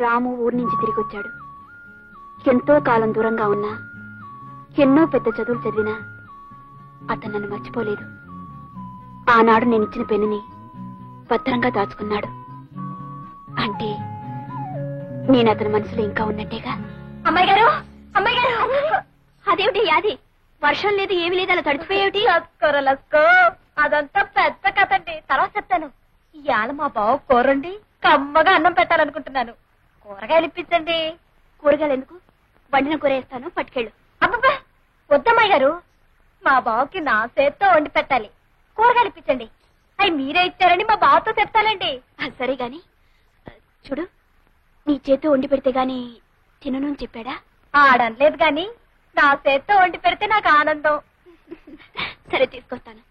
రాము ఊరి నుంచి తిరిగొచ్చాడు. ఎంతో కాలం దూరంగా ఉన్నా, ఎన్నో పెద్ద చదువులు చదివినా అతను నన్ను మర్చిపోలేదు. ఆనాడు నేనిచ్చిన పెన్నుని భద్రంగా దాచుకున్నాడు. అంటే నేను అతని మనసులో ఇంకా ఉన్నట్టేగా. అమ్మాయి గారు, అమ్మాయి గారు, అదేమిటి యాది? వర్షం లేదు, ఏమి లేదు, అలా తడిచిపోయేమిటి? లస్కో అదంతా పెద్ద కథండి, తర్వాత చెప్తాను. ఇవాళ మా బావ కూరండి కమ్మగా అన్నం పెట్టాలనుకుంటున్నాను. కూరగాయలు ఇప్పించండి. కూరగాయలు ఎందుకు? వండిన కూర వేస్తాను, పట్టుకెళ్ళు. అబ్బబ్బా వద్దమ్మాయి గారు, మా బావకి నా చేత్తో వండి పెట్టాలి. కూరగాయలు ఇప్పించండి. అవి మీరే ఇచ్చారని మా బావతో చెప్తానండి. సరే గాని చూడు, నీ చేత్తో వండి పెడితే గాని తినను అని చెప్పాడా? ఆడనలేదు గాని నా చేత్తో వండి పెడితే నాకు ఆనందం. సరే తీసుకొస్తాను.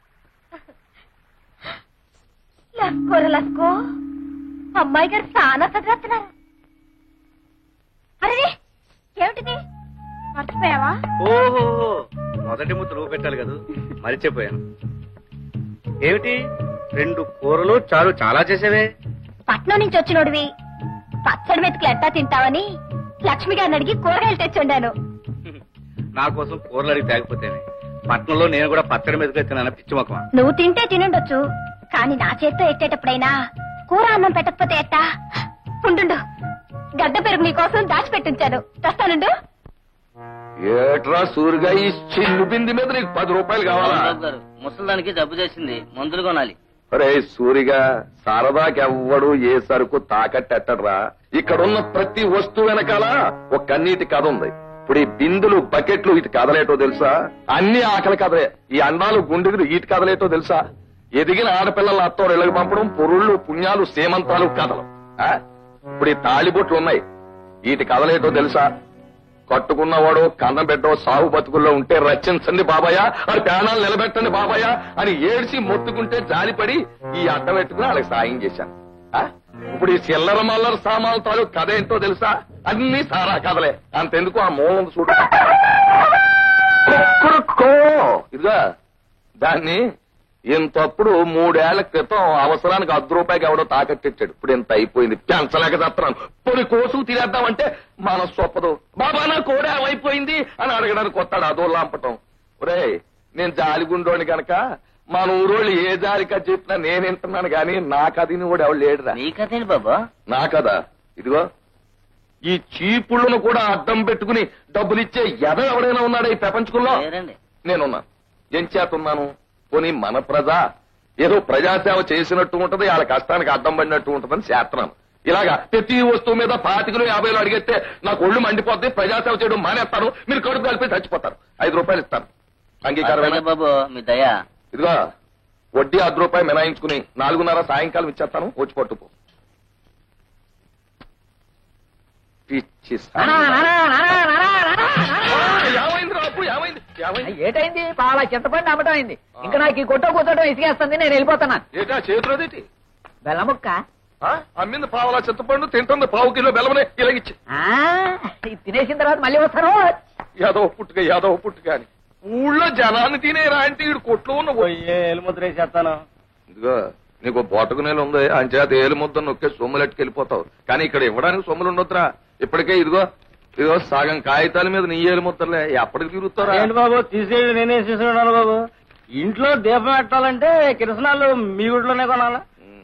లస్కో అమ్మాయి గారు చాలా చదివేస్తున్నారు. అరే ఏమిటిది, మర్చిపోయావా? ఓహో, మొదటి ముద్ద నువ్వు పెట్టాలి కదా, మరిచిపోయాను. ఏమిటి 2 కూరలు చాలు, చాలా చేసేవే. పట్నం నుంచి వచ్చినోడివి పచ్చడి మెతుకులు ఎట్టా తింటావని లక్ష్మి గారిని అడిగి కూరగాయలు తెచ్చుండాను. నా కోసం కూరలు అడిగి తేకపోతేనే. పట్నంలో నేను కూడా పచ్చడి మెతుకులు తిన్నాను, పిచ్చి మొక్కమా. నువ్వు తింటే తినుండొచ్చు, కానీ నా చేత్తో ఎట్టేటప్పుడైనా కూర అన్నం పెట్టకపోతే ఎట్టా? ఉండు, గడ్డ పెరుగు నీకోసం దాచిపెట్టించాను, తెస్తానుండు. ఏట్రా సూరిగా, ఈ చిల్లు బింది మీద నీకు 10 రూపాయలు కావాలా? ముసలానికి జబ్బు చేసింది, మందులు కొనాలి. అరే సూరిగా, సరదాకెవ్వడు ఏ సరుకు తాకట్టెట్టడ్రా. ఇక్కడున్న ప్రతి వస్తువు వెనకాల ఒక కన్నీటి కథ ఉంది. ఇప్పుడు ఈ బిందులు, బకెట్లు ఇటు కదలేటో తెలుసా? అన్ని ఆకలి కదలే. ఈ అండాలు, గుండెలు ఇటు కదలేటో తెలుసా? ఎదిగిన ఆడపిల్లల అత్తోరు ఇళ్ళకి పంపడం, పొరుళ్ళు, పుణ్యాలు, సేమంతాలు కథలు. ఇప్పుడు ఈ తాళిబొట్లు ఉన్నాయి, వీటి కదలేటో తెలుసా? కట్టుకున్నవాడు కన్నం పెట్టో సాగు బతుకుల్లో ఉంటే రచించండి బాబాయ్, అది ప్రాణాలు నిలబెట్టండి బాబాయ్ అని ఏడ్చి మొత్తుకుంటే జాలిపడి ఈ అడ్డ పెట్టుకుని వాళ్ళకి సాయం చేశాను. ఇప్పుడు ఈ చిల్లర మల్లర సామాన్ల తాలూకు కథ ఏంటో తెలుసా? అన్ని సారా కథలే. అంతెందుకు ఆ మూలం చూడు, ఇదిగా దాన్ని ఇంతప్పుడు 3 ఏళ్ల క్రితం అవసరానికి 10 రూపాయకి ఎవడో తాకట్టిచ్చాడు. ఇప్పుడు ఇంత అయిపోయింది, పెంచలేక చేస్తున్నాను. పొడి కోసు తినేద్దామంటే మనసు ఒప్పదు. బాబా నా కోడే అయిపోయింది అని అడగడానికి వస్తాడు, అదో లాంపటం. ఒరే నేను జాలిగుండోని గనక మన ఊరోళ్ళు ఏ జాలికా చెప్పినా నేను వింటున్నాను గాని నా కథని కూడా ఎవడు లేడురా. నీ కథేంటి బాబా? నా కదా ఇదిగో, ఈ చీపుళ్లను కూడా అడ్డం పెట్టుకుని డబ్బులిచ్చే ఎద ఎవడైనా ఉన్నాడా ఈ ప్రపంచంలో? నేనున్నాను. ఏం చేతున్నాను? పోనీ మన ప్రజ ఏదో ప్రజాసేవ చేసినట్టు ఉంటది, వాళ్ళ కష్టానికి అడ్డం పడినట్టు ఉంటదని చేస్తున్నాను. ఇలాగా ప్రతి వస్తువు మీద 25 50 అడిగితే నాకు ఒళ్ళు మండిపోద్ది, ప్రజాసేవ చేయడం మానేస్తాను, మీరు కడుపు కలిపి చచ్చిపోతారు. 5 రూపాయలు ఇస్తాను, అంగీకారం బాబు? మీ దయా. ఇదిగో వడ్డీ 10 రూపాయలు మినాయించుకుని 4:30 సాయంకాలం ఇచ్చేస్తాను, వచ్చి పట్టుకో. పిచ్చి ఏటైంది? పాల చింతపండి అమ్మటం అయింది. ఇంకా నాకు ఈ కొట్ట కూర్చోటం ఇసుకేస్తుంది, నేను వెళ్ళిపోతున్నా. ఏటా చేతులదేటి? బెల్లముక్క అమ్మింది పావులా చింతపండు, తింటుంది 1/2 కిలో బెల్లమనే ఇలాగిచ్చి. తినేసిన తర్వాత మళ్ళీ వస్తాను. యాదవ పుట్టుక అని ఊళ్ళో జనాన్ని తినేరా అంటే ఈడు కొట్లో ఉన్న ఎలుముద్ర వేసేస్తాను. ఇదిగో నీకు బోటకు నేలు ఉంది, అంచేత ఏలుముద్ద నొక్కే సొమ్ములెట్టుకు వెళ్ళిపోతావు. కానీ ఇక్కడ ఇవ్వడానికి సొమ్ములు ఉండొద్దురా. ఇప్పటికే ఇదిగో సగం కాగితాల మీద నీ ఏలుముద్దలే, ఎప్పటికి తిరుగుతారా? ఏంటి బాబు తీసేది? నేనే చేసేవాడు బాబు. ఇంట్లో దీపం పెట్టాలంటే కిరసనాలు మీ గుడిలోనే కొనాలి,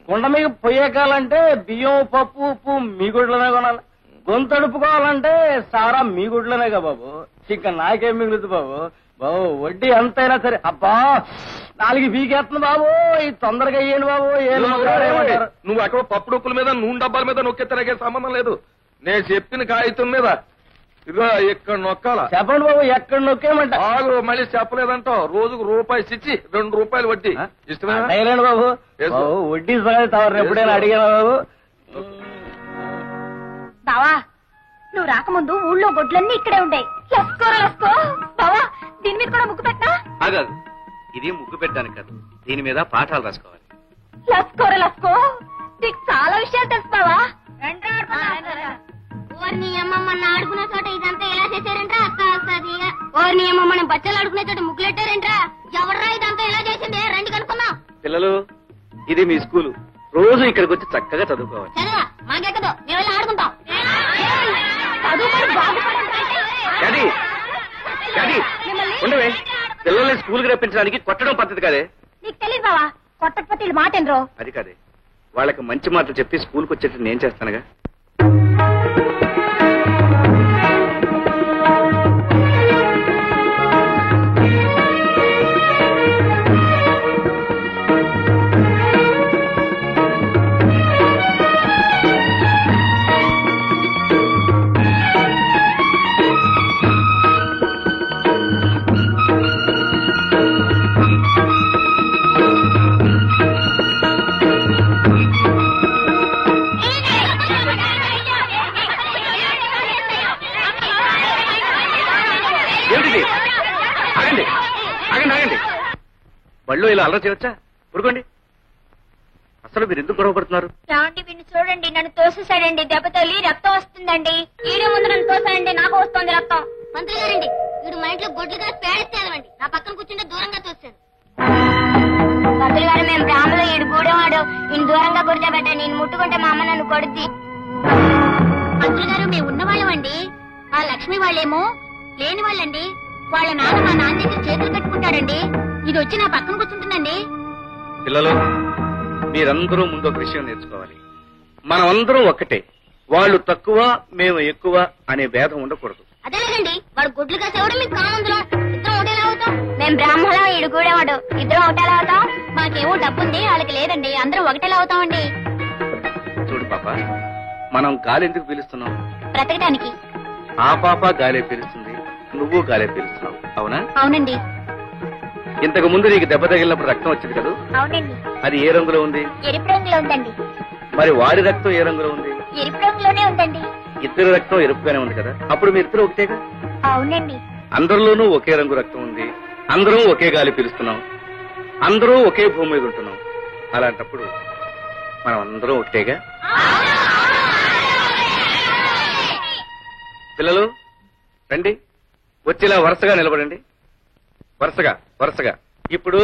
కుండ మీద పొయ్యకాలంటే బియ్యం, పప్పు, ఉప్పు మీ గుడిలోనే కొనాలి, గొంతు అడుపుకోవాలంటే సారా మీ గుడిలోనేగా బాబు. ఇంకా నాకేం మిగులుతుంది బాబు? వడ్డీ ఎంతైనా సరే. అబ్బా 4 పీకేస్తుంది బాబు, ఇది తొందరగా అయ్యాను బాబు. నువ్వు అక్కడ పప్పు డొక్కుల మీద, నూనె డబ్బాల మీద నొక్కే తిరగే సంబంధం లేదు. నేను చెప్పిన కాగితం మీద ఇదిగో ఇక్కడ నొక్కాలా. చెప్పండి బాబు, ఎక్కడ నొక్కేయమంట? మళ్ళీ చెప్పలేదంటావు. రోజుకు రూపాయి ఇచ్చి 2 రూపాయలు వడ్డీ. ఇష్టమేనా బాబు? వడ్డీ తవరు ఎప్పుడైనా అడిగానా బాబు? బావా నువ్వు రాకముందు ఊళ్ళో గొడ్లన్నీ ఇక్కడే ఉంటాయి. లస్కో బావా, దీని మీద కూడా ముగ్గు పెట్టా? కాదు, ఇది ముగ్గు పెట్టడానికి కాదు, దీని మీద పాఠాలు రాసుకోవాలి. లస్కో నీకు చాలా విషయాలు తెలుసు బావా. ఓర్ని అమ్మ మన ఆడుకునే చోట ఇదంతా ఎలా చేశారంట్రా? అక్క వస్తుంది. ఓర్ని అమ్మ మనం బచ్చలు ఆడుకునే చోట ముగ్గులెట్టారంట్రా? ఎవర్రా ఇదంతా ఎలా చేసింది? రండి కనుక్కుందాం. పిల్లలు, ఇది మీ స్కూలు, రోజు ఇక్కడికి వచ్చి చక్కగా చదువుకోవాలి. చదవా మాకెక్కదు, మేము వెళ్ళి ఆడుకుంటాం. ఉండవే, పిల్లల్ని స్కూల్కి రప్పించడానికి కొట్టడం పద్ధతి కాదే. నీకు తెలియదు బావా, కొట్టకపోతే వీళ్ళు మాట ఎనరు. అది కాదే, వాళ్ళకి మంచి మాటలు చెప్పి స్కూల్కి వచ్చేట్టు నేను చేస్తానుగా. బళ్ళు ఇలా అల్లరి చేయవచ్చా? ఊరుకోండి. అసలు మీరు ఎందుకు గొడవపడుతున్నారు? రావండి, వీడిని చూడండి, నన్ను తోసేసాడండి. దెబ్బ తగిలి రక్తం వస్తుందండి. ఈడే ముందు నన్ను తోసాడండి, నాకు వస్తుంది రక్తం. మంత్రి గారండి, వీడు మా ఇంట్లో గొడ్లుగా పేడెత్తేదండి. నా పక్కన కూర్చుంటే దూరంగా తోస్తాను. మంత్రి గారు, మేము బ్రాహ్మలో ఈడు గూడెవాడు. ఈయన దూరంగా కూర్చోబెట్టండి, నేను ముట్టుకుంటే మా అమ్మ నన్ను కొడుద్ది. మంత్రి గారు, మేము ఉన్నవాళ్ళమండి. ఆ లక్ష్మి వాళ్ళేమో లేని వాళ్ళండి. వాళ్ళ నాన్న మా నాన్న దగ్గర చేతులు కట్టుకుంటాడండి. ఇది వచ్చి నా పక్కన కూర్చుంటుందండి. పిల్లలు, మీరందరూ ముందు ఒక విషయం నేర్చుకోవాలి. మనమందరం ఒక్కటే. వాళ్ళు తక్కువ, మేము ఎక్కువ అనే భేదం ఉండకూడదు. అదేలేదండి, వాడు గుడ్లు కాసేవాడు, మీకు కామందులో ఇద్దరం ఒకటేలా అవుతాం. మేము బ్రాహ్మలో ఈడు గూడెవాడు, ఇద్దరం ఒకటేలా అవుతాం. మాకేమో డబ్బుంది, వాళ్ళకి లేదండి. అందరం ఒకటేలా అవుతామండి. చూడు పాప, మనం గాలి ఎందుకు పీలుస్తున్నాం? బ్రతకడానికి. ఆ పాప గాలే పీలుస్తుంది, నువ్వు గాలే పీలుస్తున్నావు. అవునా? అవునండి. ఇంతకు ముందు నీకు దెబ్బ తగిలినప్పుడు రక్తం వచ్చింది కదా? అవునండి. అది ఏ రంగులో ఉంది? ఎరుపు రంగులో ఉందండి. మరి వాడి రక్తం ఏ రంగులో ఉంది? ఎరుపు రంగులోనే ఉందండి. ఇద్దరు రక్తం ఎరుపుగానే ఉంది కదా? అప్పుడు మీ ఇద్దరు ఒకటేగా? అవునండి. అందరిలోనూ ఒకే రంగు రక్తం ఉంది, అందరం ఒకే గాలి పీలుస్తున్నాం, అందరూ ఒకే భూమి మీద ఉంటున్నాం. అలాంటప్పుడు మనం అందరం ఒకటేగా? పిల్లలు రండి, వచ్చేలా వరుసగా నిలబడండి. వరుసగా. ఇప్పుడు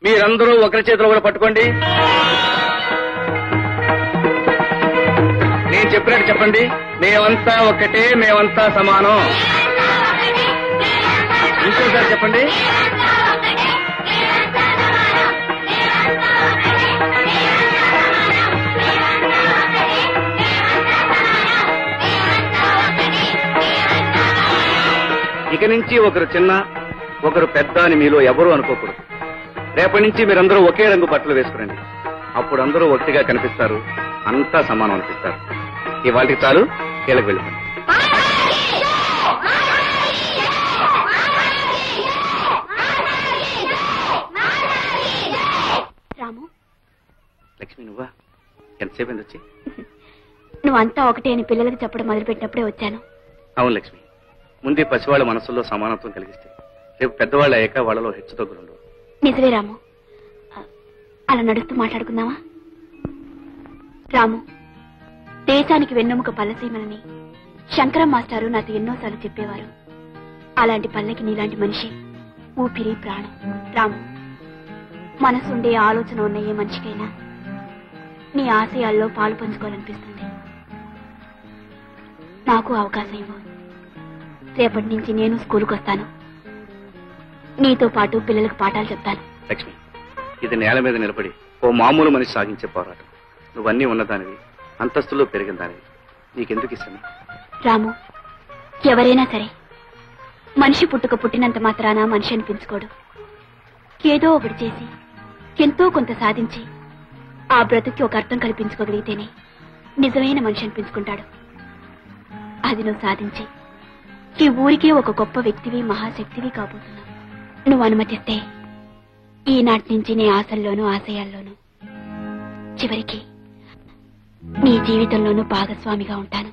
మీరందరూ ఒకరి చేతిలో కూడా పట్టుకోండి. నేను చెప్పినట్టు చెప్పండి. మేమంతా ఒక్కటే, మేమంతా సమానం. ఇంకోసారి చెప్పండి. ఇక నుంచి ఒకరు చిన్న, ఒకరు పెద్ద అని మీలో ఎవరూ అనుకోకూడదు. రేపటి నుంచి మీరందరూ ఒకే రంగు బట్టలు వేసుకురండి. అప్పుడు అందరూ ఒకటిగా కనిపిస్తారు, అంతా సమానం అనిపిస్తారు. ఇవాళకి చాలు, కీళ్ళకి వెళ్ళిపోండి. రాము, లక్ష్మి నువ్వా? ఎంతసేపు వచ్చి? నువ్వంతా ఒకటే అని పిల్లలకి చెప్పడం మొదలుపెట్టినప్పుడే వచ్చాను. అవును లక్ష్మి, ముందే పసివాళ్ళ మనసుల్లో సమానత్వం కలిగిస్తే రేపు పెద్దవాళ్ళు అయ్యాక వాళ్ళలో హెచ్చుతగ్గులుండవు. నిజమే రాము. అలా నడుస్తూ మాట్లాడుకుందామా? రాము, దేశానికి వెన్నెముక పల్లసీమలని శంకరం మాస్టారు నాతో ఎన్నోసార్లు చెప్పేవారు. అలాంటి పల్లెకి నీలాంటి మనిషి ఊపిరి ప్రాణం. రాము, మనసుండే ఆలోచన ఉన్న ఏ మనిషికైనా నీ ఆశయాల్లో పాలు పంచుకోవాలనిపిస్తుంది. నాకు అవకాశం ఇవ్వు. రేపటి నుంచి నేను స్కూల్కి వస్తాను. నీతో పాటు పిల్లలకు పాఠాలు చెప్తాను. లక్ష్మి, ఇది నేల మీద నిలబడి ఓ మామూలు మనిషి సాగించే పోరాటం. నువ్వన్నీ ఉన్నదానివి, అంతస్తులో పెరిగిన దానివి. నీకెందుకు ఇష్టం? రాము, ఎవరైనా సరే మనిషి పుట్టినంత మాత్రాన మనిషి అనిపించుకోడు. ఏదో ఒకటి చేసి ఎంతో కొంత సాధించి ఆ బ్రతుకి ఒక అర్థం కల్పించుకోగలిగితేనే నిజమైన మనిషి అనిపించుకుంటాడు. అది నువ్వు సాధించి ఈ ఊరికే ఒక గొప్ప వ్యక్తివి, మహాశక్తివి కాబోతున్నావు. నువ్వు అనుమతిస్తే ఈనాటి నుంచి నీ ఆశల్లోనూ ఆశయాల్లోనూ చివరికి నీ జీవితంలోనూ భాగస్వామిగా ఉంటాను.